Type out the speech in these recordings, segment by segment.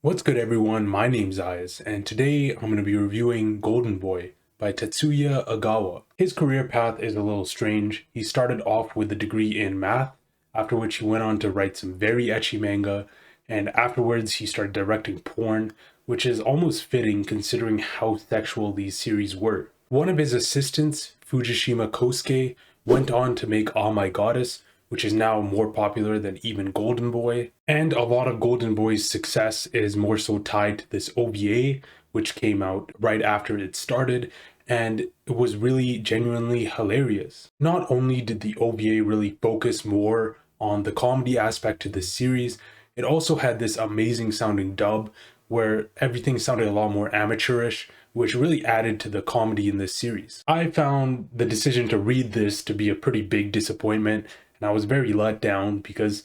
What's good everyone, my name's Ayaz, and today I'm going to be reviewing Golden Boy by Tatsuya Egawa. His career path is a little strange. He started off with a degree in math, after which he went on to write some very ecchi manga, and afterwards he started directing porn, which is almost fitting considering how sexual these series were. One of his assistants, Fujishima Kosuke, went on to make Oh My Goddess, which is now more popular than even Golden Boy. And a lot of Golden Boy's success is more so tied to this OVA, which came out right after it started, and it was really genuinely hilarious. Not only did the OVA really focus more on the comedy aspect to the series, it also had this amazing sounding dub where everything sounded a lot more amateurish, which really added to the comedy in this series. I found the decision to read this to be a pretty big disappointment, and I was very let down because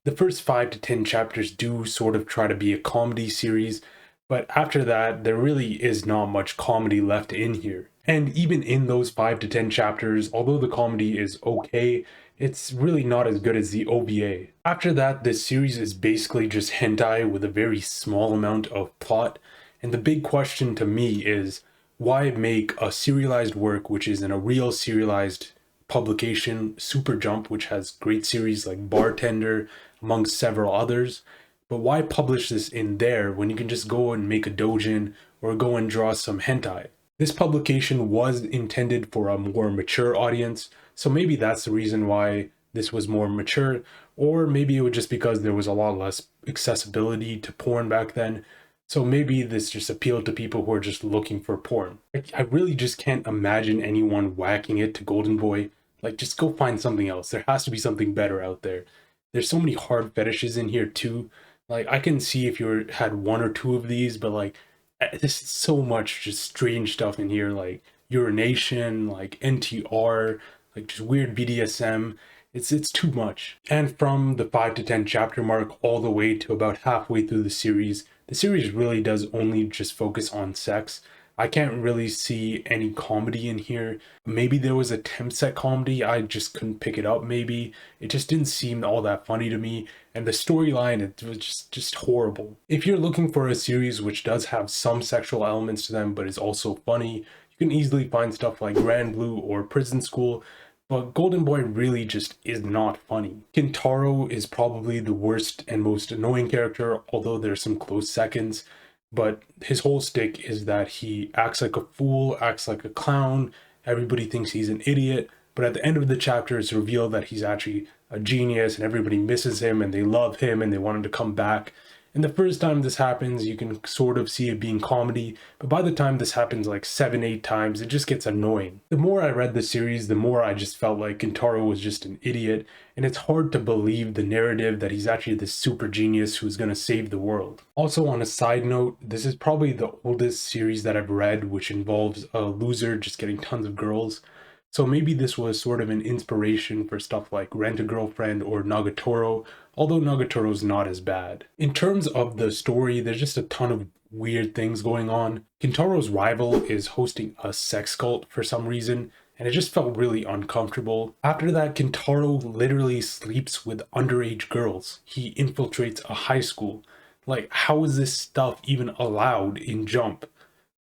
the first 5 to 10 chapters do sort of try to be a comedy series, but after that, there really is not much comedy left in here. And even in those 5 to 10 chapters, although the comedy is okay, it's really not as good as the OVA. After that, this series is basically just hentai with a very small amount of plot, and the big question to me is, why make a serialized work which is in a real serialized publication, Super Jump, which has great series like Bartender, amongst several others. But why publish this in there when you can just go and make a dojin or go and draw some hentai? This publication was intended for a more mature audience, so maybe that's the reason why this was more mature, or maybe it was just because there was a lot less accessibility to porn back then. So maybe this just appealed to people who are just looking for porn. I really just can't imagine anyone whacking it to Golden Boy. Like, just go find something else. There has to be something better out there. There's so many hard fetishes in here too. Like, I can see if you had one or two of these, but like, there's so much just strange stuff in here, like urination, like NTR, like just weird BDSM. It's too much. And from the 5 to 10 chapter mark all the way to about halfway through the series really does only just focus on sex. I can't really see any comedy in here. Maybe there was attempts at comedy, I just couldn't pick it up maybe. It just didn't seem all that funny to me, and the storyline, it was just horrible. If you're looking for a series which does have some sexual elements to them but is also funny, you can easily find stuff like Grand Blue or Prison School, but Golden Boy really just is not funny. Kintaro is probably the worst and most annoying character, although there's some close seconds. But his whole stick is that he acts like a fool, acts like a clown, everybody thinks he's an idiot, but at the end of the chapter it's revealed that he's actually a genius and everybody misses him and they love him and they want him to come back. And the first time this happens, you can sort of see it being comedy, but by the time this happens like 7, 8 times, it just gets annoying. The more I read the series, the more I just felt like Kintaro was just an idiot, and it's hard to believe the narrative that he's actually this super genius who's gonna save the world. Also, on a side note, this is probably the oldest series that I've read which involves a loser just getting tons of girls. So maybe this was sort of an inspiration for stuff like Rent a Girlfriend or Nagatoro, although Nagatoro's not as bad. In terms of the story, there's just a ton of weird things going on. Kintaro's rival is hosting a sex cult for some reason, and it just felt really uncomfortable. After that, Kintaro literally sleeps with underage girls. He infiltrates a high school. Like, how is this stuff even allowed in Jump?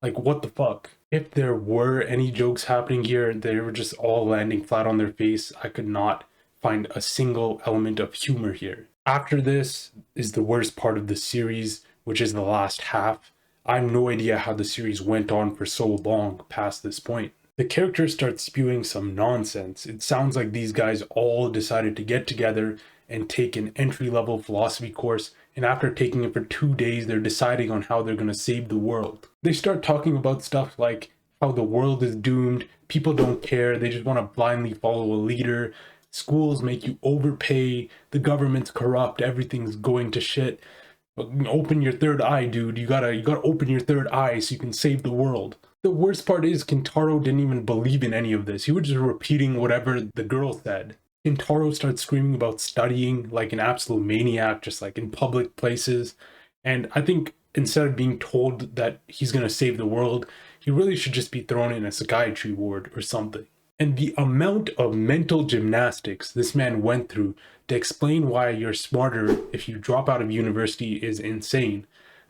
Like, what the fuck? If there were any jokes happening here, they were just all landing flat on their face. I could not find a single element of humor here. After this is the worst part of the series, which is the last half. I have no idea how the series went on for so long past this point. The characters start spewing some nonsense. It sounds like these guys all decided to get together and take an entry-level philosophy course, and after taking it for 2 days, they're deciding on how they're going to save the world. They start talking about stuff like how the world is doomed, people don't care, they just want to blindly follow a leader, schools make you overpay, the government's corrupt, everything's going to shit. Open your third eye, dude. You gotta open your third eye so you can save the world. The worst part is Kintaro didn't even believe in any of this. He was just repeating whatever the girl said. Kintaro starts screaming about studying like an absolute maniac, just like in public places. And I think instead of being told that he's gonna save the world, he really should just be thrown in a psychiatry ward or something. And the amount of mental gymnastics this man went through to explain why you're smarter if you drop out of university is insane.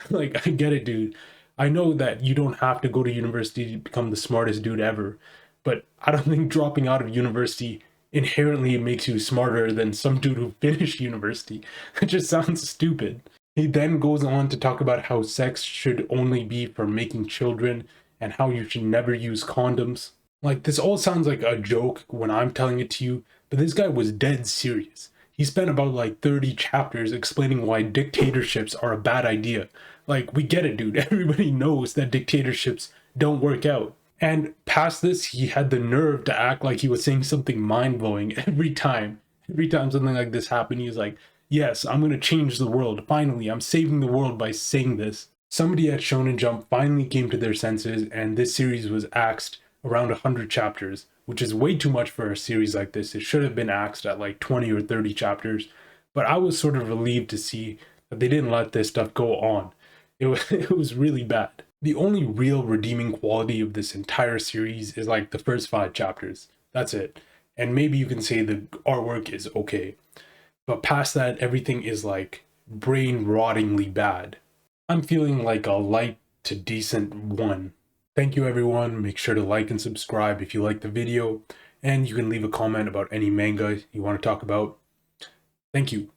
Like, I get it, dude. I know that you don't have to go to university to become the smartest dude ever, but I don't think dropping out of university inherently makes you smarter than some dude who finished university. It just sounds stupid. He then goes on to talk about how sex should only be for making children and how you should never use condoms. Like, this all sounds like a joke when I'm telling it to you, but this guy was dead serious. He spent about like 30 chapters explaining why dictatorships are a bad idea. Like, we get it, dude. Everybody knows that dictatorships don't work out. And past this, he had the nerve to act like he was saying something mind-blowing every time. Every time something like this happened, he was like, yes, I'm gonna change the world. Finally, I'm saving the world by saying this. Somebody at Shonen Jump finally came to their senses, and this series was axed around 100 chapters, which is way too much for a series like this. It should have been axed at like 20 or 30 chapters, but I was sort of relieved to see that they didn't let this stuff go on. It was really bad. The only real redeeming quality of this entire series is like the first 5 chapters. That's it. And maybe you can say the artwork is okay. But past that, everything is like brain-rottingly bad. I'm feeling like a light to decent 1. Thank you, everyone. Make sure to like and subscribe if you like the video, and you can leave a comment about any manga you want to talk about. Thank you.